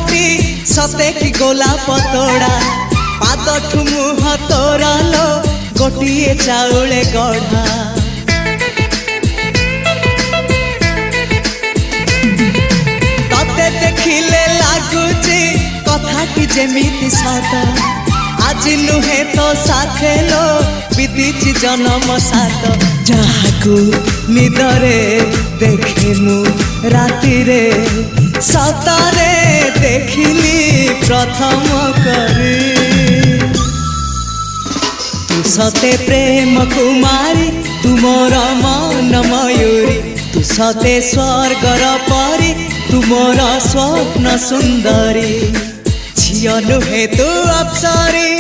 मुहटी सते कि गोलाप तोड़ा पादठु मुह तोरा लो गोटिए चाउले गढ़ा तते देखिले लागुची कथाटी जेमिति सत आज नुहे तो साथे लो विदिची जन्म सात जहाकू निदरे देखे मु राति रे सतारे देखिली प्रथम करी तू सते प्रेम कुमारी तू मोर मन मयूरी तू सते स्वर्गर परी तू मोर स्वप्न सुंदरी झियो नुहे तू अप्सरी।